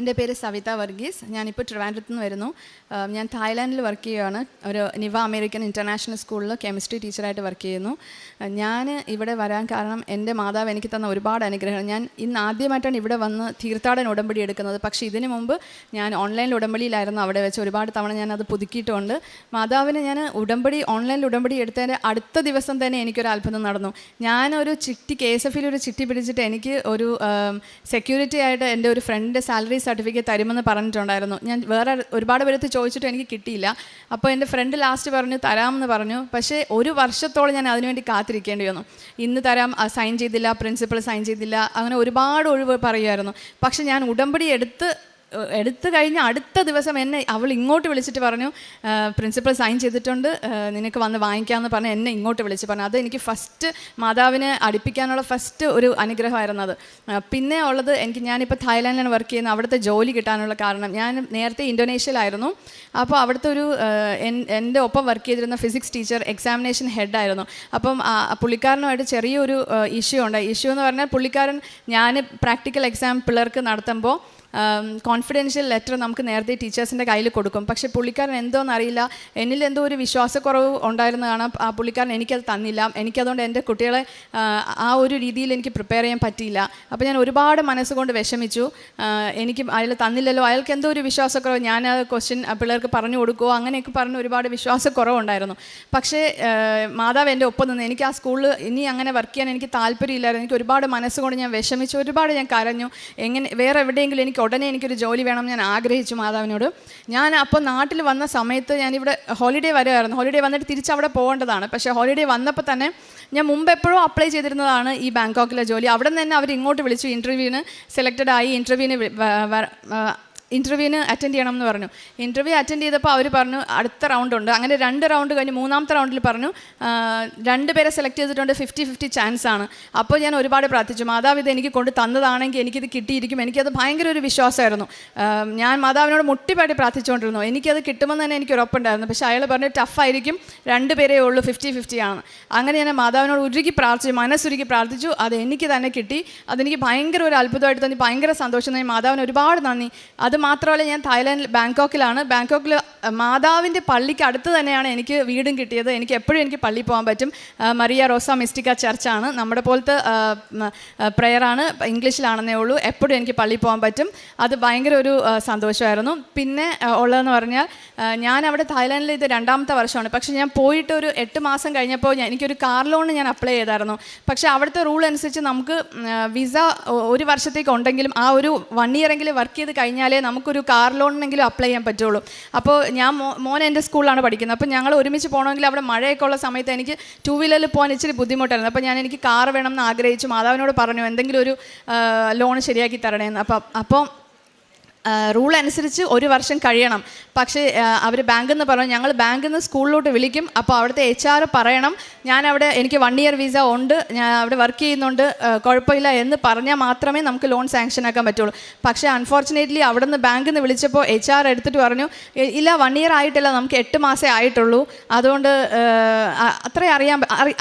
എൻ്റെ പേര് സവിത വർഗീസ്. ഞാനിപ്പോൾ ട്രിവാൻഡ്രത്ത് നിന്ന് വരുന്നു. ഞാൻ തായ്ലാൻഡിൽ വർക്ക് ചെയ്യുകയാണ്. ഒരു നിവ അമേരിക്കൻ ഇൻ്റർനാഷണൽ സ്കൂളിൽ കെമിസ്ട്രി ടീച്ചറായിട്ട് വർക്ക് ചെയ്യുന്നു. ഞാൻ ഇവിടെ വരാൻ കാരണം എൻ്റെ മാതാവ് എനിക്ക് തന്ന ഒരുപാട് അനുഗ്രഹങ്ങൾ. ഞാൻ ഇന്ന് ആദ്യമായിട്ടാണ് ഇവിടെ വന്ന് തീർത്ഥാടന ഉടമ്പടി എടുക്കുന്നത്. പക്ഷേ ഇതിനു മുമ്പ് ഞാൻ ഓൺലൈനിൽ ഉടമ്പടിയിലായിരുന്നു. അവിടെ വെച്ച് ഒരുപാട് തവണ ഞാനത് പുതുക്കിയിട്ടുമുണ്ട്. മാതാവിന് ഞാൻ ഓൺലൈനിൽ ഉടമ്പടി എടുത്തതിൻ്റെ അടുത്ത ദിവസം തന്നെ എനിക്കൊരു അത്ഭുതം നടന്നു. ഞാനൊരു ചിട്ടി KSFയിൽ ഒരു ചിട്ടി പിടിച്ചിട്ട് എനിക്ക് ഒരു സെക്യൂരിറ്റി ആയിട്ട് എൻ്റെ ഒരു ഫ്രണ്ടിൻ്റെ സാലറി സർട്ടിഫിക്കറ്റ് തരുമെന്ന് പറഞ്ഞിട്ടുണ്ടായിരുന്നു. ഞാൻ വേറെ ഒരുപാട് പേരത്ത് ചോദിച്ചിട്ട് എനിക്ക് കിട്ടിയില്ല. അപ്പോൾ എൻ്റെ ഫ്രണ്ട് ലാസ്റ്റ് പറഞ്ഞു തരാമെന്ന് പറഞ്ഞു. പക്ഷേ ഒരു വർഷത്തോളം ഞാൻ അതിനുവേണ്ടി കാത്തിരിക്കേണ്ടി വന്നു. ഇന്ന് തരാം, സൈൻ ചെയ്തില്ല, പ്രിൻസിപ്പൽ സൈൻ ചെയ്തില്ല, അങ്ങനെ ഒരുപാട് ഒഴിവ് പറയുമായിരുന്നു. പക്ഷേ ഞാൻ ഉടമ്പടി എടുത്തു കഴിഞ്ഞ് അടുത്ത ദിവസം അവൾ ഇങ്ങോട്ട് വിളിച്ചിട്ട് പറഞ്ഞു, പ്രിൻസിപ്പൽ സൈൻ ചെയ്തിട്ടുണ്ട്, നിനക്ക് വന്ന് വാങ്ങിക്കാമെന്ന് പറഞ്ഞ് എന്നെ ഇങ്ങോട്ട് വിളിച്ച് പറഞ്ഞു. അത് എനിക്ക് ഫസ്റ്റ് മാതാവിനെ അടുപ്പിക്കാനുള്ള ഫസ്റ്റ് ഒരു അനുഗ്രഹമായിരുന്നു അത്. പിന്നെ ഉള്ളത് ഞാനിപ്പോൾ തായ്ലാൻഡിലാണ് വർക്ക് ചെയ്യുന്നത്. അവിടുത്തെ ജോലി കിട്ടാനുള്ള കാരണം, ഞാൻ നേരത്തെ ഇന്തോനേഷ്യയിലായിരുന്നു. അപ്പോൾ അവിടുത്തെ എൻ്റെ ഒപ്പം വർക്ക് ചെയ്തിരുന്ന ഫിസിക്സ് ടീച്ചർ എക്സാമിനേഷൻ ഹെഡായിരുന്നു. അപ്പം പുള്ളിക്കാരനുമായിട്ട് ചെറിയൊരു ഇഷ്യൂ ഉണ്ടായി. ഇഷ്യൂ എന്ന് പറഞ്ഞാൽ പുള്ളിക്കാരൻ ഞാൻ പ്രാക്ടിക്കൽ എക്സാം പിള്ളേർക്ക് നടത്തുമ്പോൾ കോൺഫിഡൻഷ്യൽ ലെറ്റർ നമുക്ക് നേരത്തെ ടീച്ചേഴ്സിൻ്റെ കയ്യിൽ കൊടുക്കും. പക്ഷേ പുള്ളിക്കാരൻ എന്തോന്നറിയില്ല, എന്നിൽ എന്തോ ഒരു വിശ്വാസക്കുറവ് ഉണ്ടായിരുന്നു കാണാം. ആ പുള്ളിക്കാരൻ എനിക്കത് തന്നില്ല. എനിക്കതുകൊണ്ട് എൻ്റെ കുട്ടികളെ ആ ഒരു രീതിയിൽ എനിക്ക് പ്രിപ്പയർ ചെയ്യാൻ പറ്റിയില്ല. അപ്പോൾ ഞാൻ ഒരുപാട് മനസ്സുകൊണ്ട് വിഷമിച്ചു. എനിക്ക് അയാൾ തന്നില്ലല്ലോ, അയാൾക്ക് എന്തോ ഒരു വിശ്വാസക്കുറവ്, ഞാൻ ആ ക്വസ്റ്റ്യൻ പിള്ളേർക്ക് പറഞ്ഞു കൊടുക്കുമോ അങ്ങനെയൊക്കെ പറഞ്ഞ് ഒരുപാട് വിശ്വാസക്കുറവുണ്ടായിരുന്നു. പക്ഷേ മാതാവ് എൻ്റെ ഒപ്പം നിന്ന് എനിക്ക് ആ സ്കൂളിൽ ഇനി അങ്ങനെ വർക്ക് ചെയ്യാൻ എനിക്ക് താല്പര്യമില്ലായിരുന്നു. എനിക്ക് ഒരുപാട് മനസ്സുകൊണ്ട് ഞാൻ വിഷമിച്ചു, ഒരുപാട് ഞാൻ കരഞ്ഞു. വേറെ എവിടെയെങ്കിലും ഉടനെ എനിക്കൊരു ജോലി വേണം ഞാൻ ആഗ്രഹിച്ചു മാതാവിനോട്. ഞാൻ അപ്പോൾ നാട്ടിൽ വന്ന സമയത്ത് ഞാനിവിടെ ഹോളിഡേ വരുമായിരുന്നു. ഹോളിഡേ വന്നിട്ട് തിരിച്ചവിടെ പോകേണ്ടതാണ്. പക്ഷേ ഹോളിഡേ വന്നപ്പോൾ തന്നെ ഞാൻ മുമ്പ് എപ്പോഴും അപ്ലൈ ചെയ്തിരുന്നതാണ് ഈ ബാങ്കോക്കിലെ ജോലി. അവിടെ നിന്ന് തന്നെ അവർ ഇങ്ങോട്ട് വിളിച്ചു, ഇൻ്റർവ്യൂവിന് സെലക്റ്റഡ് ആയി, ഇൻ്റർവ്യൂവിന് അറ്റൻഡ് ചെയ്യണം എന്ന് പറഞ്ഞു. ഇൻ്റർവ്യൂ അറ്റൻഡ് ചെയ്തപ്പോൾ അവർ പറഞ്ഞു അടുത്ത റൗണ്ട് ഉണ്ട്. അങ്ങനെ 2 റൗണ്ട് കഴിഞ്ഞ് 3ാമത്തെ റൗണ്ടിൽ പറഞ്ഞു 2 പേരെ സെലക്ട് ചെയ്തിട്ടുണ്ട്, 50-50 ചാൻസ് ആണ്. അപ്പോൾ ഞാൻ ഒരുപാട് പ്രാർത്ഥിച്ചു, മാതാവ് ഇത് എനിക്ക് കൊണ്ട് തന്നതാണെങ്കിൽ എനിക്കിത് കിട്ടിയിരിക്കും. എനിക്കത് ഭയങ്കര ഒരു വിശ്വാസമായിരുന്നു. ഞാൻ മാതാവിനോട് മുട്ടിപ്പാടി പ്രാർത്ഥിച്ചുകൊണ്ടിരുന്നു. എനിക്കത് കിട്ടുമെന്ന് തന്നെ എനിക്ക് ഉറപ്പുണ്ടായിരുന്നു. പക്ഷേ അയാൾ പറഞ്ഞു ടഫായിരിക്കും, 2 പേരേ ഉള്ളൂ, 50-50 ആണ്. അങ്ങനെ ഞാൻ മാതാവിനോട് മനസ്സുരുക്കി പ്രാർത്ഥിച്ചു. അത് എനിക്ക് തന്നെ കിട്ടി. അതെനിക്ക് ഭയങ്കര ഒരു അത്ഭുതമായിട്ട് തോന്നി, ഭയങ്കര സന്തോഷം തോന്നി. മാതാവിന് ഒരുപാട് നന്ദി. അത് മാത്രമല്ല, ഞാൻ തായ്ലാൻഡിൽ ബാങ്കോക്കിലാണ്. ബാങ്കോക്കിൽ മാതാവിൻ്റെ പള്ളിക്ക് അടുത്ത് തന്നെയാണ് എനിക്ക് വീടും കിട്ടിയത്. എനിക്ക് എപ്പോഴും എനിക്ക് പള്ളിയിൽ പോകാൻ പറ്റും. മരിയ റോസ മിസ്റ്റിക്ക ചർച്ചാണ്, നമ്മുടെ പോലത്തെ പ്രെയറാണ്, ഇംഗ്ലീഷിലാണെന്നേ ഉള്ളൂ. എപ്പോഴും എനിക്ക് പള്ളിയിൽ പോകാൻ പറ്റും. അത് ഭയങ്കര ഒരു സന്തോഷമായിരുന്നു. പിന്നെ ഉള്ളതെന്ന് പറഞ്ഞാൽ, ഞാൻ അവിടെ തായ്ലാൻഡിൽ ഇത് 2ാമത്തെ വർഷമാണ്. പക്ഷേ ഞാൻ പോയിട്ട് ഒരു 8 മാസം കഴിഞ്ഞപ്പോൾ എനിക്കൊരു കാർ ലോണിന് ഞാൻ അപ്ലൈ ചെയ്തായിരുന്നു. പക്ഷേ അവിടുത്തെ റൂൾ അനുസരിച്ച് നമുക്ക് വിസ 1 വർഷത്തേക്ക് ഉണ്ടെങ്കിലും ആ ഒരു 1 ഇയറെങ്കിലും വർക്ക് ചെയ്ത് കഴിഞ്ഞാലേ നമുക്കൊരു കാർ ലോണിനെങ്കിലും അപ്ലൈ ചെയ്യാൻ പറ്റുള്ളൂ. അപ്പോൾ ഞാൻ മോൻ എൻ്റെ സ്കൂളിലാണ് പഠിക്കുന്നത്. അപ്പോൾ ഞങ്ങൾ ഒരുമിച്ച് പോകണമെങ്കിൽ അവിടെ മഴയൊക്കെ ഉള്ള സമയത്ത് എനിക്ക് 2 വീലറിൽ പോകാൻ ഇച്ചിരി ബുദ്ധിമുട്ടായിരുന്നു. അപ്പോൾ എനിക്ക് കാർ വേണം എന്ന് ആഗ്രഹിച്ചു. മാതാവിനോട് പറഞ്ഞു എന്തെങ്കിലും ഒരു ലോൺ ശരിയാക്കി തരണേന്ന്. അപ്പോൾ റൂൾ അനുസരിച്ച് 1 വർഷം കഴിയണം. പക്ഷേ അവർ ബാങ്കിൽ നിന്ന് പറഞ്ഞു ഞങ്ങൾ ബാങ്കിൽ നിന്ന് സ്കൂളിലോട്ട് വിളിക്കും. അപ്പോൾ അവിടുത്തെ HR പറയണം എനിക്ക് 1 ഇയർ വിസ ഉണ്ട്, ഞാൻ അവിടെ വർക്ക് ചെയ്യുന്നുണ്ട്, കുഴപ്പമില്ല എന്ന് പറഞ്ഞാൽ മാത്രമേ നമുക്ക് ലോൺ സാങ്ഷൻ ആക്കാൻ പറ്റുള്ളൂ. പക്ഷേ അൺഫോർച്ചുനേറ്റ്ലി അവിടെ നിന്ന് ബാങ്കിൽ നിന്ന് വിളിച്ചപ്പോൾ HR എടുത്തിട്ട് പറഞ്ഞു ഇല്ല, 1 ഇയർ ആയിട്ടില്ല, നമുക്ക് 8 മാസമേ ആയിട്ടുള്ളൂ, അതുകൊണ്ട് അത്രേ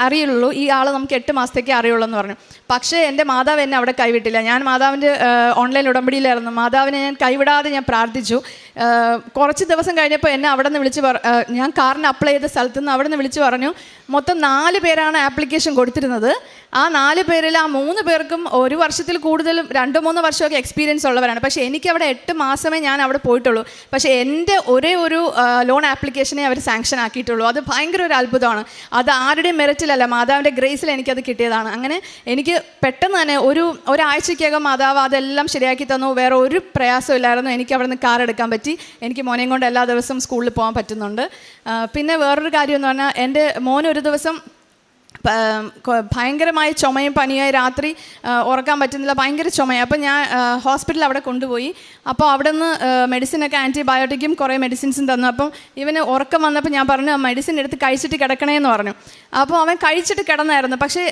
അറിയുള്ളൂ, ഈ ആൾ നമുക്ക് 8 മാസത്തേക്കേ അറിയുള്ളൂ എന്ന് പറഞ്ഞു. പക്ഷേ എൻ്റെ മാതാവ് എന്നെ അവിടെ കൈവിട്ടില്ല. ഞാൻ മാതാവിൻ്റെ ഓൺലൈൻ ഉടമ്പടിയിലായിരുന്നു. മാതാവിനെ ഞാൻ കൈവിടാതെ ഞാൻ പ്രാർത്ഥിച്ചു. കുറച്ച് ദിവസം കഴിഞ്ഞപ്പോൾ എന്നെ അവിടെ നിന്ന് ഞാൻ കാറിന് അപ്ലൈ ചെയ്ത സ്ഥലത്ത് നിന്ന് അവിടെ നിന്ന് വിളിച്ച് പറഞ്ഞു മൊത്തം 4 പേരാണ് ആപ്ലിക്കേഷൻ കൊടുത്തിരുന്നത്. ആ 4 പേരിൽ ആ 3 പേർക്കും 1 വർഷത്തിൽ കൂടുതലും 2-3 വർഷമൊക്കെ എക്സ്പീരിയൻസ് ഉള്ളവരാണ്. പക്ഷേ എനിക്കവിടെ 8 മാസമേ ഞാൻ അവിടെ പോയിട്ടുള്ളൂ. പക്ഷേ എൻ്റെ ഒരേ ഒരു ലോൺ ആപ്ലിക്കേഷനെ അവർ സാങ്ഷൻ ആക്കിയിട്ടുള്ളൂ. അത് ഭയങ്കര ഒരു അത്ഭുതമാണ്. അത് ആരുടെയും മെറിറ്റിലല്ല, മാതാവിൻ്റെ ഗ്രേസിൽ എനിക്കത് കിട്ടിയതാണ്. അങ്ങനെ എനിക്ക് പെട്ടെന്ന് തന്നെ ഒരാഴ്ചയ്ക്കകം മാതാവ് അതെല്ലാം ശരിയാക്കി തന്നു. വേറെ ഒരു പ്രയാസമില്ലായിരുന്നു. എനിക്ക് അവിടെ നിന്ന് കാർ എടുക്കാൻ പറ്റി. എനിക്ക് മോനെയും കൊണ്ട് എല്ലാ ദിവസവും സ്കൂളിൽ പോകാൻ പറ്റുന്നുണ്ട്. പിന്നെ വേറൊരു കാര്യം എന്ന് പറഞ്ഞാൽ, എൻ്റെ മോൻ ഒരു ദിവസം ഭയങ്കരമായ ചുമയും പനിയായി, രാത്രി ഉറക്കാൻ പറ്റുന്നില്ല, ഭയങ്കര ചുമയും. അപ്പോൾ ഞാൻ ഹോസ്പിറ്റലിൽ അവിടെ കൊണ്ടുപോയി. അപ്പോൾ അവിടെ നിന്ന് മെഡിസിനൊക്കെ ആൻറ്റിബയോട്ടിക്കും കുറേ മെഡിസിൻസും തന്നു. അപ്പം ഇവന് ഉറക്കം വന്നപ്പോൾ ഞാൻ പറഞ്ഞു മെഡിസിൻ എടുത്ത് കഴിച്ചിട്ട് കിടക്കണേന്ന് പറഞ്ഞു. അപ്പോൾ അവൻ കഴിച്ചിട്ട് കിടന്നായിരുന്നു. പക്ഷേ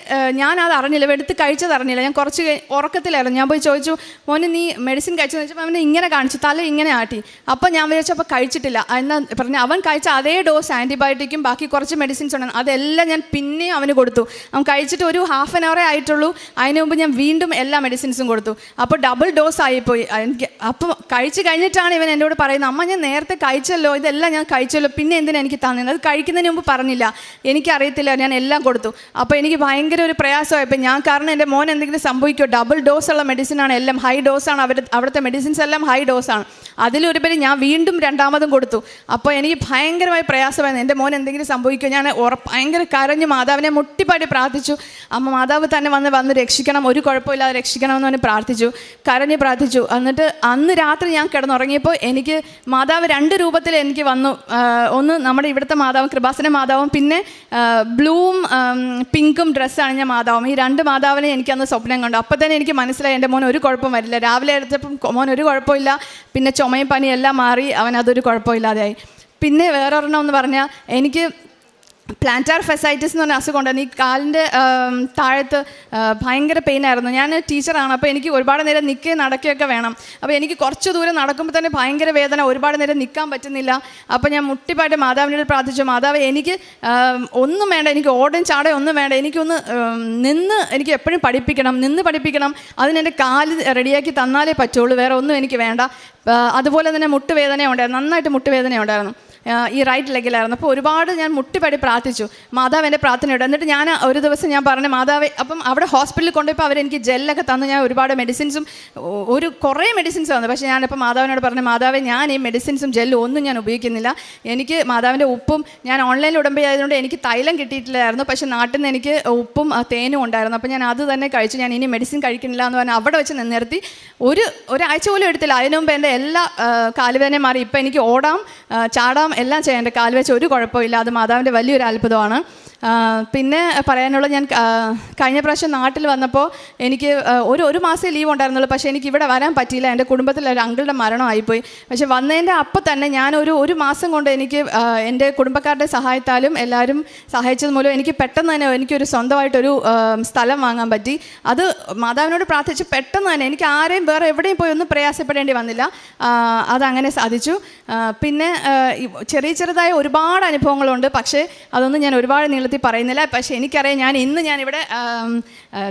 ഞാനത് അറിഞ്ഞില്ല, എടുത്ത് കഴിച്ചത് അറിഞ്ഞില്ല. ഞാൻ കുറച്ച് ഉറക്കത്തിലായിരുന്നു. ഞാൻ പോയി ചോദിച്ചു മോന് നീ മെഡിസിൻ കഴിച്ചെന്ന് വെച്ചപ്പോൾ അവനെ ഇങ്ങനെ കാണിച്ചു, തല ഇങ്ങനെ ആട്ടി. അപ്പോൾ ഞാൻ വിചാരിച്ചു അപ്പോൾ കഴിച്ചിട്ടില്ല എന്നാൽ പറഞ്ഞു. അവൻ കഴിച്ച അതേ ഡോസ് ആൻറ്റിബയോട്ടിക്കും ബാക്കി കുറച്ച് മെഡിസിൻസ് ഉണ്ടായിരുന്നു, അതെല്ലാം ഞാൻ പിന്നെ അവന് കൊടുത്തു. അവൻ കഴിച്ചിട്ട് ഒരു ഹാഫ് ആൻ അവറേ ആയിട്ടുള്ളൂ. അതിന് മുമ്പ് ഞാൻ വീണ്ടും എല്ലാ മെഡിസിൻസും കൊടുത്തു. അപ്പോൾ ഡബിൾ ഡോസ് ആയിപ്പോയി എനിക്ക്. അപ്പോൾ കഴിച്ച് കഴിഞ്ഞിട്ടാണ് ഇവൻ എന്നോട് പറയുന്നത്, അമ്മ ഞാൻ നേരത്തെ കഴിച്ചല്ലോ, ഇതെല്ലാം ഞാൻ കഴിച്ചല്ലോ, പിന്നെ എന്തിനാണ് എനിക്ക് തന്നത്? അത് കഴിക്കുന്നതിന് മുമ്പ് പറഞ്ഞില്ല, എനിക്കറിയത്തില്ല, ഞാൻ എല്ലാം കൊടുത്തു. അപ്പോൾ എനിക്ക് ഭയങ്കര ഒരു പ്രയാസമായിപ്പോൾ ഞാൻ, കാരണം എൻ്റെ മോൻ എന്തെങ്കിലും സംഭവിക്കുമോ, ഡബിൾ ഡോസുള്ള മെഡിസിനാണ്, എല്ലാം ഹൈ ഡോസാണ്, അവിടുത്തെ മെഡിസിൻസ് എല്ലാം ഹൈ ഡോസാണ്. അതിലൊരുപരി ഞാൻ വീണ്ടും രണ്ടാമതും കൊടുത്തു. അപ്പോൾ എനിക്ക് ഭയങ്കരമായി പ്രയാസമായിരുന്നു, എൻ്റെ മോൻ എന്തെങ്കിലും സംഭവിക്കുമോ. ഞാൻ ഭയങ്കര കരഞ്ഞു മാതാവിനെ മുട്ടിപ്പാടി പ്രാർത്ഥിച്ചു. അമ്മ മാതാവ് തന്നെ വന്ന് രക്ഷിക്കണം, ഒരു കുഴപ്പമില്ലാതെ രക്ഷിക്കണമെന്ന് പറഞ്ഞ് പ്രാർത്ഥിച്ചു, കരഞ്ഞ് പ്രാർത്ഥിച്ചു. എന്നിട്ട് അന്ന് രാത്രി ഞാൻ കിടന്നുറങ്ങിയപ്പോൾ എനിക്ക് മാതാവ് 2 രൂപത്തിൽ എനിക്ക് വന്നു. ഒന്ന് നമ്മുടെ ഇവിടുത്തെ മാതാവും കൃപാസന മാതാവും, പിന്നെ ബ്ലൂവും പിങ്കും ഡ്രസ്സ് അണിഞ്ഞ മാതാവും. ഈ 2 മാതാവിനെ എനിക്കന്ന് സ്വപ്നം കണ്ടു. അപ്പോൾ തന്നെ എനിക്ക് മനസ്സിലായി എൻ്റെ മോൻ ഒരു കുഴപ്പം വരില്ല. രാവിലെ എടുത്തപ്പം മോൻ ഒരു കുഴപ്പമില്ല, പിന്നെ ചുമയും പനി എല്ലാം മാറി, അവൻ അതൊരു കുഴപ്പമില്ലാതെയായി. പിന്നെ വേറൊരെണ്ണം എന്ന് പറഞ്ഞാൽ എനിക്ക് പ്ലാന്റാർ ഫെസൈറ്റിസ് എന്ന് പറഞ്ഞ അസുഖം ഉണ്ടായിരുന്നു. ഈ കാലിൻ്റെ താഴത്ത് ഭയങ്കര പെയിനായിരുന്നു. ഞാൻ ടീച്ചറാണ്, അപ്പോൾ എനിക്ക് ഒരുപാട് നേരം നിൽക്കുകയും നടക്കുകയൊക്കെ വേണം. അപ്പോൾ എനിക്ക് കുറച്ച് ദൂരം നടക്കുമ്പോൾ തന്നെ ഭയങ്കര വേദന, ഒരുപാട് നേരം നിൽക്കാൻ പറ്റുന്നില്ല. അപ്പോൾ ഞാൻ മുട്ടിപ്പായിട്ട് മാതാവിനോട് പ്രാർത്ഥിച്ചു, മാതാവ് എനിക്ക് ഒന്നും വേണ്ട, എനിക്ക് ഓടും ചാടയും ഒന്നും വേണ്ട, എനിക്കൊന്ന് എനിക്ക് എപ്പോഴും നിന്ന് പഠിപ്പിക്കണം, അതിനെൻ്റെ കാല് റെഡിയാക്കി തന്നാലേ പറ്റുള്ളൂ, വേറെ ഒന്നും എനിക്ക് വേണ്ട. അതുപോലെ തന്നെ മുട്ടുവേദന ഉണ്ടായിരുന്നു, നന്നായിട്ട് മുട്ടുവേദന ഉണ്ടായിരുന്നു, ഈ റൈറ്റ് ലെഗിലായിരുന്നു. അപ്പോൾ ഒരുപാട് ഞാൻ മുട്ടിപ്പാടി പ്രാർത്ഥിച്ചു, മാതാവ് എൻ്റെ പ്രാർത്ഥനയുണ്ട്. എന്നിട്ട് ഞാൻ ഒരു ദിവസം ഞാൻ പറഞ്ഞു, മാതാവ്, അപ്പം അവിടെ ഹോസ്പിറ്റലിൽ കൊണ്ടുപോയപ്പോൾ അവരെനിക്ക് ജെല്ലൊക്കെ തന്നു, ഞാൻ ഒരുപാട് മെഡിസിൻസും കുറേ മെഡിസിൻസ് തന്നു. പക്ഷേ ഞാനിപ്പോൾ മാതാവിനോട് പറഞ്ഞു, മാതാവേ ഞാൻ ഈ മെഡിസിൻസും ജെല്ലും ഒന്നും ഞാൻ ഉപയോഗിക്കുന്നില്ല, എനിക്ക് മാതാവിൻ്റെ ഉപ്പും, ഞാൻ ഓൺലൈനിൽ ഉടമ്പടി ആയതുകൊണ്ട് എനിക്ക് തൈലം കിട്ടിയിട്ടില്ലായിരുന്നു, പക്ഷേ നാട്ടിൽ നിന്ന് എനിക്ക് ഉപ്പും തേനും ഉണ്ടായിരുന്നു. അപ്പോൾ ഞാൻ അത് തന്നെ കഴിച്ചു, ഞാൻ ഇനി മെഡിസിൻ കഴിക്കുന്നില്ല എന്ന് പറഞ്ഞാൽ അവിടെ വെച്ച് നിർത്തി. ഒരാഴ്ച പോലും എടുത്തില്ല, അതിനു മുമ്പ് എൻ്റെ എല്ലാ കാലുവേദനയും മാറി. ഇപ്പം എനിക്ക് ഓടാം, ചാടാം, എല്ലാം ചെയ്യാം, എൻ്റെ കാല് വെച്ച് ഒരു കുഴപ്പമില്ല. അത് മാതാവിൻ്റെ വലിയൊരു അത്ഭുതമാണ്. പിന്നെ പറയാനുള്ള, ഞാൻ കഴിഞ്ഞ പ്രാവശ്യം നാട്ടിൽ വന്നപ്പോൾ എനിക്ക് ഒരു മാസം ലീവ് ഉണ്ടായിരുന്നുള്ളൂ. പക്ഷേ എനിക്ക് ഇവിടെ വരാൻ പറ്റിയില്ല, എൻ്റെ കുടുംബത്തിൽ ഒരു അങ്കിളുടെ മരണമായിപ്പോയി. പക്ഷേ വന്നതിൻ്റെ അപ്പം തന്നെ ഞാൻ ഒരു മാസം കൊണ്ട് എനിക്ക് എൻ്റെ കുടുംബക്കാരുടെ സഹായത്താലും എല്ലാവരും സഹായിച്ചത് മൂലം എനിക്ക് പെട്ടെന്ന് തന്നെ എനിക്കൊരു സ്വന്തമായിട്ടൊരു സ്ഥലം വാങ്ങാൻ പറ്റി. അത് മാതാവിനോട് പ്രാർത്ഥിച്ച് പെട്ടെന്ന് തന്നെ എനിക്ക് ആരെയും വേറെ എവിടെയും പോയി ഒന്നും പ്രയാസപ്പെടേണ്ടി വന്നില്ല, അതങ്ങനെ സാധിച്ചു. പിന്നെ ചെറുതായ ഒരുപാട് അനുഭവങ്ങളുണ്ട്, പക്ഷേ അതൊന്നും ഞാൻ ഒരുപാട് പറയുന്നില്ല. പക്ഷേ എനിക്കറിയാം, ഞാനിവിടെ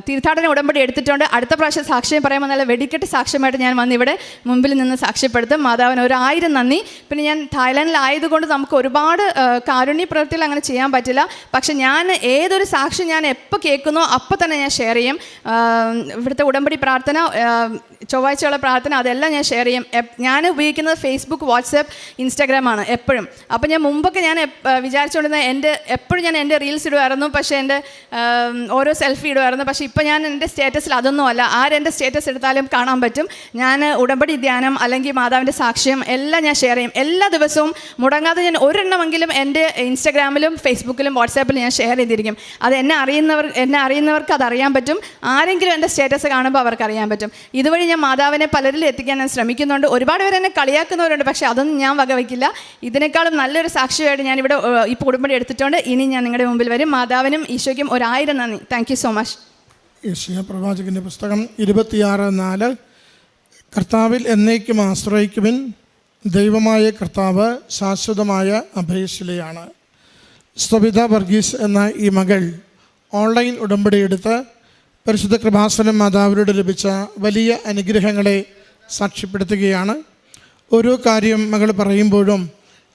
തീർത്ഥാടന ഉടമ്പടി എടുത്തിട്ടുണ്ട്. അടുത്ത പ്രാവശ്യം സാക്ഷ്യം പറയുമ്പോൾ നല്ല വെടിക്കെട്ട് സാക്ഷ്യമായിട്ട് ഞാൻ വന്നിവിടെ മുമ്പിൽ നിന്ന് സാക്ഷ്യപ്പെടുത്തും. മാതാവിന് 1000 നന്ദി. പിന്നെ ഞാൻ തായ്ലാൻഡിലായതുകൊണ്ട് നമുക്ക് ഒരുപാട് കാരുണ്യ പ്രവൃത്തികൾ അങ്ങനെ ചെയ്യാൻ പറ്റില്ല. പക്ഷെ ഞാൻ ഏതൊരു സാക്ഷ്യം ഞാൻ എപ്പോൾ കേൾക്കുന്നോ അപ്പോൾ തന്നെ ഞാൻ ഷെയർ ചെയ്യും. ഇവിടുത്തെ ഉടമ്പടി പ്രാർത്ഥന, ചൊവ്വാഴ്ചയുള്ള പ്രാർത്ഥന, അതെല്ലാം ഞാൻ ഷെയർ ചെയ്യും. ഞാൻ ഉപയോഗിക്കുന്നത് ഫേസ്ബുക്ക്, വാട്സാപ്പ്, ഇൻസ്റ്റാഗ്രാമാണ് എപ്പോഴും. അപ്പോൾ ഞാൻ മുമ്പൊക്കെ ഞാൻ വിചാരിച്ചുകൊണ്ടിരുന്ന എപ്പോഴും ഞാൻ എൻ്റെ റീൽസ് ഇടുമായിരുന്നു, പക്ഷേ എൻ്റെ ഓരോ സെൽഫി ഇടുമായിരുന്നു. പക്ഷേ ഇപ്പോൾ ഞാൻ എൻ്റെ സ്റ്റേറ്റസിൽ അതൊന്നുമല്ല, ആരെൻ്റെ സ്റ്റേറ്റസ് എടുത്താലും കാണാൻ പറ്റും. ഞാൻ ഉടമ്പടി ധ്യാനം അല്ലെങ്കിൽ മാതാവിൻ്റെ സാക്ഷ്യം എല്ലാം ഞാൻ ഷെയർ ചെയ്യും. എല്ലാ ദിവസവും മുടങ്ങാതെ ഞാൻ ഒരെണ്ണമെങ്കിലും എൻ്റെ ഇൻസ്റ്റാഗ്രാമിലും ഫേസ്ബുക്കിലും വാട്സാപ്പിലും ഞാൻ ഷെയർ ചെയ്തിരിക്കും. അത് എന്നെ അറിയുന്നവർക്ക് അതറിയാൻ പറ്റും, ആരെങ്കിലും എൻ്റെ സ്റ്റേറ്റസ് കാണുമ്പോൾ അവർക്ക് അറിയാൻ പറ്റും. ഇതുവഴി ഞാൻ മാതാവിനെ പലരിലും എത്തിക്കാൻ ഞാൻ ശ്രമിക്കുന്നുണ്ട്. ഒരുപാട് പേര് എന്നെ കളിയാക്കുന്നവരുണ്ട്, പക്ഷേ അതൊന്നും ഞാൻ വകവയ്ക്കില്ല. ഇതിനേക്കാളും നല്ലൊരു സാക്ഷ്യമായിട്ട് ഞാനിവിടെ ഇപ്പോൾ ഉടമ്പടി എടുത്തിട്ടുണ്ട്. ഇനി ഞാൻ നിങ്ങളുടെ മുമ്പിൽ വരും. മാതാവിനും ഈശോയ്ക്കും 1000 നന്ദി. Thank you so much. യെശയ്യാ പ്രവാചകൻ്റെ പുസ്തകം 26:4, കർത്താവിൽ എന്നേക്കും ആശ്രയിക്കുവിൻ, ദൈവമായ കർത്താവ് ശാശ്വതമായ അഭയശിലയാണ്. സ്തബിത വർഗീസ് എന്ന ഈ മകൾ ഓൺലൈൻ ഉടമ്പടി എടുത്ത് പരിശുദ്ധ കൃപാസനം മാതാവിനോട് ലഭിച്ച വലിയ അനുഗ്രഹങ്ങളെ സാക്ഷ്യപ്പെടുത്തുകയാണ്. ഓരോ കാര്യം മകൾ പറയുമ്പോഴും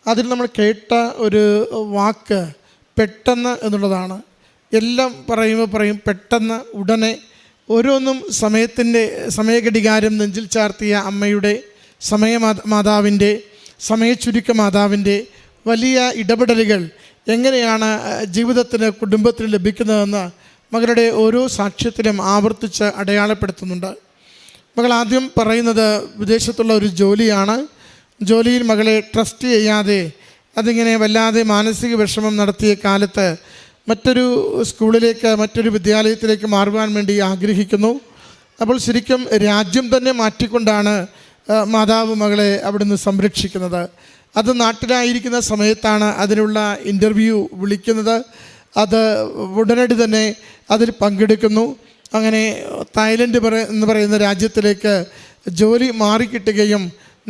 അതിൽ നമ്മൾ കേട്ട ഒരു വാക്ക് പെട്ടെന്ന് എന്നുള്ളതാണ്. എല്ലാം പറയും പെട്ടെന്ന്, ഉടനെ, ഓരോന്നും സമയഘടികാരം നെഞ്ചിൽ ചാർത്തിയ അമ്മയുടെ, മാതാവിൻ്റെ, സമയച്ചുരുക്ക മാതാവിൻ്റെ വലിയ ഇടപെടലുകൾ എങ്ങനെയാണ് ജീവിതത്തിന്, കുടുംബത്തിന് ലഭിക്കുന്നതെന്ന് മകളുടെ ഓരോ സാക്ഷ്യത്തിലും ആവർത്തിച്ച് അടയാളപ്പെടുത്തുന്നുണ്ട്. മകൾ ആദ്യം പറയുന്നത് വിദേശത്തുള്ള ഒരു ജോലിയാണ്. ജോലിയിൽ മകളെ ട്രസ്റ്റ് ചെയ്യാതെ അതിങ്ങനെ വല്ലാതെ മാനസിക വിഷമം നടത്തിയ കാലത്ത് മറ്റൊരു സ്കൂളിലേക്ക്, മറ്റൊരു വിദ്യാലയത്തിലേക്ക് മാറുവാൻ വേണ്ടി ആഗ്രഹിക്കുന്നു. അപ്പോൾ ശരിക്കും രാജ്യം തന്നെ മാറ്റിക്കൊണ്ടാണ് മാതാവ് മകളെ അവിടുന്ന് സംരക്ഷിക്കുന്നത്. അത് നാട്ടിലായിരിക്കുന്ന സമയത്താണ് അതിനുള്ള ഇൻ്റർവ്യൂ വിളിക്കുന്നത്. അത് ഉടനടി തന്നെ അതിൽ പങ്കെടുക്കുന്നു. അങ്ങനെ തായ്ലൻഡ് എന്ന് പറയുന്ന രാജ്യത്തിലേക്ക് ജോലി മാറിക്കിട്ടുകയും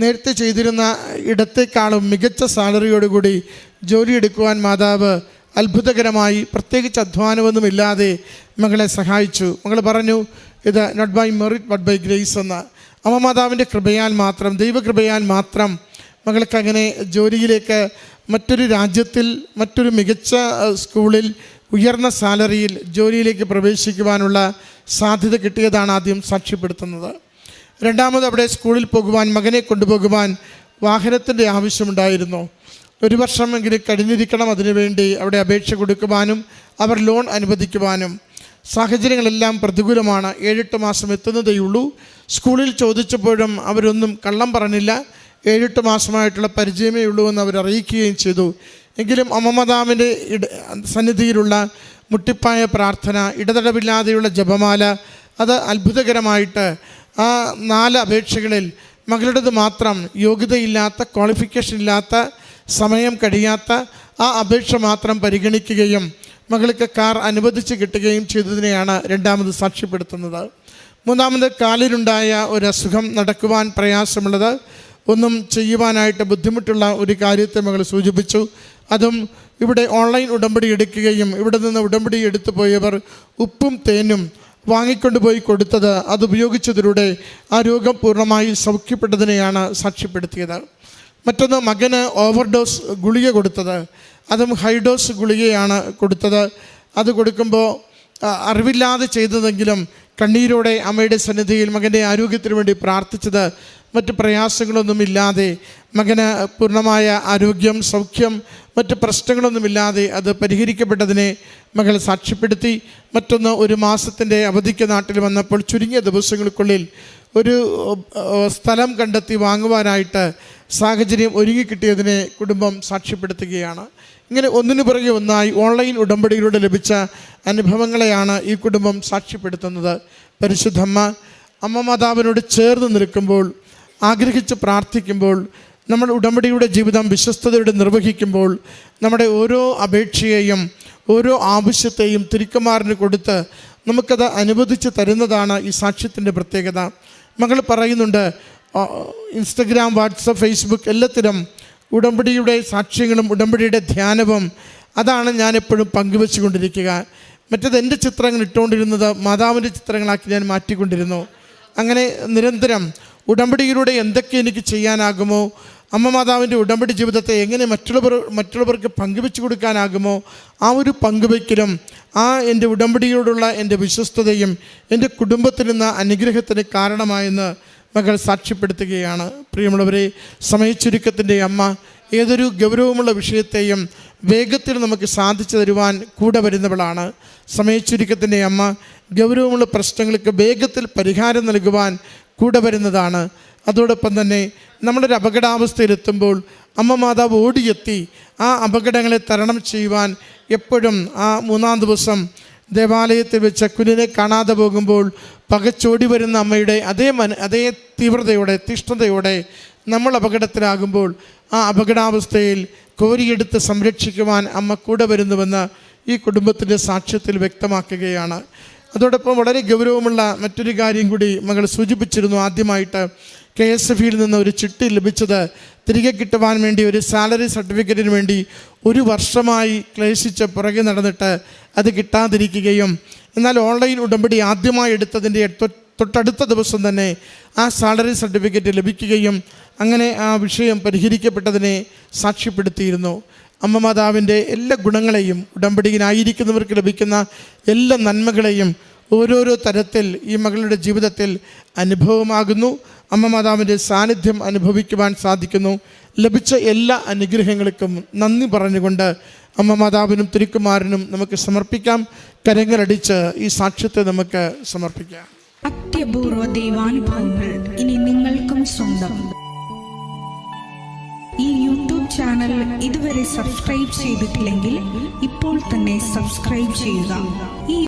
നേരത്തെ ചെയ്തിരുന്ന ഇടത്തേക്കാളും മികച്ച സാലറിയോടുകൂടി ജോലി എടുക്കുവാൻ മാതാവ് അത്ഭുതകരമായി പ്രത്യേകിച്ച് അധ്വാനമൊന്നുമില്ലാതെ മകളെ സഹായിച്ചു. മകൾ പറഞ്ഞു, ഇത് not by merit but by grace എന്ന്. അമ്മ മാതാവിൻ്റെ കൃപയാൽ മാത്രം, ദൈവകൃപയാൽ മാത്രം മകൾക്ക് അങ്ങനെ ജോലിയിലേക്ക്, മറ്റൊരു രാജ്യത്തിൽ മറ്റൊരു മികച്ച സ്കൂളിൽ ഉയർന്ന സാലറിയിൽ ജോലിയിലേക്ക് പ്രവേശിക്കുവാനുള്ള സാധ്യത കിട്ടിയതാണ് ആദ്യം സാക്ഷ്യപ്പെടുത്തുന്നത്. രണ്ടാമത് അവിടെ സ്കൂളിൽ പോകുവാൻ, മകനെ കൊണ്ടുപോകുവാൻ വാഹനത്തിൻ്റെ ആവശ്യമുണ്ടായിരുന്നു. 1 വർഷമെങ്കിലും കഴിഞ്ഞിരിക്കണം അതിനുവേണ്ടി അവിടെ അപേക്ഷ കൊടുക്കുവാനും അവർ ലോൺ അനുവദിക്കുവാനും. സാഹചര്യങ്ങളെല്ലാം പ്രതികൂലമാണ്. 7-8 മാസം എത്തുന്നതേയുള്ളൂ. സ്കൂളിൽ ചോദിച്ചപ്പോഴും അവരൊന്നും കള്ളം പറഞ്ഞില്ല. 7-8 മാസമായിട്ടുള്ള പരിചയമേ ഉള്ളൂ എന്ന് അവർ അറിയിക്കുകയും ചെയ്തു. എങ്കിലും അമ്മ മാതാവിൻ്റെ സന്നിധിയിലുള്ള മുട്ടിപ്പായ പ്രാർത്ഥന, ഇടതടവില്ലാതെയുള്ള ജപമാല, അത് അത്ഭുതകരമായിട്ട് ആ 4 അപേക്ഷകളിൽ മകളുടേത് മാത്രം യോഗ്യതയില്ലാത്ത, ക്വാളിഫിക്കേഷൻ ഇല്ലാത്ത, സമയം കഴിയാത്ത ആ അപേക്ഷ മാത്രം പരിഗണിക്കുകയും മകൾക്ക് കാർ അനുവദിച്ച് കിട്ടുകയും ചെയ്തതിനെയാണ് രണ്ടാമത് സാക്ഷ്യപ്പെടുത്തുന്നത്. മൂന്നാമത് കാലിലുണ്ടായ ഒരു അസുഖം, നടക്കുവാൻ പ്രയാസമുള്ളത്, ഒന്നും ചെയ്യുവാനായിട്ട് ബുദ്ധിമുട്ടുള്ള ഒരു കാര്യത്തെ മകൾ സൂചിപ്പിച്ചു. അതും ഇവിടെ ഓൺലൈൻ ഉടമ്പടി എടുക്കുകയും ഇവിടെ നിന്ന് ഉടമ്പടി എടുത്തു പോയവർ ഉപ്പും തേനും വാങ്ങിക്കൊണ്ടുപോയി കൊടുത്തത്, അതുപയോഗിച്ചതിലൂടെ ആ രോഗം പൂർണ്ണമായി സൗഖ്യപ്പെട്ടതിനെയാണ് സാക്ഷ്യപ്പെടുത്തിയത്. മറ്റൊന്ന്, മകന് ഓവർഡോസ് ഗുളിക കൊടുത്തത്, അതും ഹൈഡോസ് ഗുളികയാണ് കൊടുത്തത്. അത് കൊടുക്കുമ്പോൾ അറിവില്ലാതെ ചെയ്തതെങ്കിലും കണ്ണീരോടെ അമ്മയുടെ സന്നിധിയിൽ മകൻ്റെ ആരോഗ്യത്തിന് വേണ്ടി പ്രാർത്ഥിച്ചത്, മറ്റ് പ്രയാസങ്ങളൊന്നുമില്ലാതെ മകന് പൂർണ്ണമായ ആരോഗ്യം, സൗഖ്യം, മറ്റ് പ്രശ്നങ്ങളൊന്നുമില്ലാതെ അത് പരിഹരിക്കപ്പെട്ടതിനെ മകൾ സാക്ഷ്യപ്പെടുത്തി. മറ്റൊന്ന്, 1 മാസത്തിൻ്റെ അവധിക്ക് നാട്ടിൽ വന്നപ്പോൾ ചുരുങ്ങിയ ദിവസങ്ങൾക്കുള്ളിൽ ഒരു സ്ഥലം കണ്ടെത്തി വാങ്ങുവാനായിട്ട് സാഹചര്യം ഒരുങ്ങിക്കിട്ടിയതിനെ കുടുംബം സാക്ഷ്യപ്പെടുത്തുകയാണ്. ഇങ്ങനെ ഒന്നിനു പുറകെ ഒന്നായി ഓൺലൈൻ ഉടമ്പടിയിലൂടെ ലഭിച്ച അനുഭവങ്ങളെയാണ് ഈ കുടുംബം സാക്ഷ്യപ്പെടുത്തുന്നത്. പരിശുദ്ധമ്മ അമ്മ മാതാവിനോട് ചേർന്ന് നിൽക്കുമ്പോൾ, ആഗ്രഹിച്ച് പ്രാർത്ഥിക്കുമ്പോൾ, നമ്മൾ ഉടമ്പടിയുടെ ജീവിതം വിശ്വസ്തയോടെ നിർവഹിക്കുമ്പോൾ നമ്മുടെ ഓരോ അപേക്ഷയെയും ഓരോ ആവശ്യത്തെയും തിരുക്കുമാറിന് കൊടുത്ത് നമുക്കത് അനുവദിച്ച് തരുന്നതാണ് ഈ സാക്ഷ്യത്തിൻ്റെ പ്രത്യേകത. മകൾ പറയുന്നുണ്ട്, ഇൻസ്റ്റഗ്രാം, വാട്സപ്പ്, ഫേസ്ബുക്ക് എല്ലാത്തിലും ഉടമ്പടിയുടെ സാക്ഷ്യങ്ങളും ഉടമ്പടിയുടെ ധ്യാനവും അതാണ് ഞാൻ എപ്പോഴും പങ്കുവെച്ചു കൊണ്ടിരിക്കുക. മറ്റേത് എൻ്റെ ചിത്രങ്ങൾ ഇട്ടുകൊണ്ടിരുന്നത് മാതാവിൻ്റെ ചിത്രങ്ങളാക്കി ഞാൻ മാറ്റിക്കൊണ്ടിരുന്നു. അങ്ങനെ നിരന്തരം ഉടമ്പടിയിലൂടെ എന്തൊക്കെ എനിക്ക് ചെയ്യാനാകുമോ, അമ്മ മാതാവിൻ്റെ ഉടമ്പടി ജീവിതത്തെ എങ്ങനെ മറ്റുള്ളവർക്ക് പങ്കുവെച്ചു കൊടുക്കാനാകുമോ, ആ ഒരു പങ്കുവയ്ക്കലും ആ എൻ്റെ ഉടമ്പടിയോടുള്ള എൻ്റെ വിശ്വസ്തതയും എൻ്റെ കുടുംബത്തിൽ നിന്ന് അനുഗ്രഹത്തിന് കാരണമായെന്ന് മകൾ സാക്ഷ്യപ്പെടുത്തുകയാണ്. പ്രിയമുള്ളവരെ, സമയച്ചുരുക്കത്തിൻ്റെ അമ്മ ഏതൊരു ഗൗരവമുള്ള വിഷയത്തെയും വേഗത്തിൽ നമുക്ക് സാധിച്ചു തരുവാൻ കൂടെ വരുന്നവളാണ്. സമയച്ചുരുക്കത്തിൻ്റെ അമ്മ ഗൗരവമുള്ള പ്രശ്നങ്ങൾക്ക് വേഗത്തിൽ പരിഹാരം നൽകുവാൻ കൂടെ വരുന്നതാണ്. അതോടൊപ്പം തന്നെ നമ്മളൊരു അപകടാവസ്ഥയിലെത്തുമ്പോൾ അമ്മ മാതാവ് ഓടിയെത്തി ആ അപകടങ്ങളെ തരണം ചെയ്യുവാൻ എപ്പോഴും ആ 3-ാം ദിവസം ദേവാലയത്തിൽ വെച്ച് കുഞ്ഞിനെ കാണാതെ പോകുമ്പോൾ പകച്ചോടി വരുന്ന അമ്മയുടെ അതേ തീവ്രതയോടെ, തീഷ്ണതയോടെ നമ്മൾ അപകടത്തിലാകുമ്പോൾ ആ അപകടാവസ്ഥയിൽ കോരിയെടുത്ത് സംരക്ഷിക്കുവാൻ അമ്മ കൂടെ വരുന്നുവെന്ന് ഈ കുടുംബത്തിൻ്റെ സാക്ഷ്യത്തിൽ വ്യക്തമാക്കുകയാണ്. അതോടൊപ്പം വളരെ ഗൗരവമുള്ള മറ്റൊരു കാര്യം കൂടി മകൾ സൂചിപ്പിച്ചിരുന്നു. ആദ്യമായിട്ട് KSFയിൽ നിന്ന് ഒരു ചിട്ടി ലഭിച്ചത് തിരികെ കിട്ടുവാൻ വേണ്ടി, ഒരു സാലറി സർട്ടിഫിക്കറ്റിന് വേണ്ടി 1 വർഷമായി ക്ലേശിച്ച് പുറകെ നടന്നിട്ട് അത് കിട്ടാതിരിക്കുകയും, എന്നാൽ ഓൺലൈൻ ഉടമ്പടി ആദ്യമായി എടുത്തതിൻ്റെ തൊട്ടടുത്ത ദിവസം തന്നെ ആ സാലറി സർട്ടിഫിക്കറ്റ് ലഭിക്കുകയും അങ്ങനെ ആ വിഷയം പരിഹരിക്കപ്പെട്ടതിനെ സാക്ഷ്യപ്പെടുത്തിയിരുന്നു. അമ്മ മാതാവിൻ്റെ എല്ലാ ഗുണങ്ങളെയും, ഉടമ്പടിയിലായിരിക്കുന്നവർക്ക് ലഭിക്കുന്ന എല്ലാ നന്മകളെയും ഓരോരോ തരത്തിൽ ഈ മകളുടെ ജീവിതത്തിൽ അനുഭവമാകുന്നു. അമ്മ മാതാവിൻ്റെ സാന്നിധ്യം അനുഭവിക്കുവാൻ സാധിക്കുന്നു. ലഭിച്ച എല്ലാ അനുഗ്രഹങ്ങൾക്കും നന്ദി പറഞ്ഞുകൊണ്ട് അമ്മ മാതാവിനും തിരുക്കുമാരനും നമുക്ക് സമർപ്പിക്കാം. കരങ്ങളടിച്ച് ഈ സാക്ഷ്യത്തെ നമുക്ക് സമർപ്പിക്കാം. അത്യപൂർവ ദൈവാനുഭവങ്ങൾ ഇനി നിങ്ങൾക്കും സ്വന്തം. ഈ യൂട്യൂബ് ചാനൽ ഇതുവരെ സബ്സ്ക്രൈബ് ചെയ്തിട്ടില്ലെങ്കിൽ ഇപ്പോൾ തന്നെ സബ്സ്ക്രൈബ് ചെയ്യുക.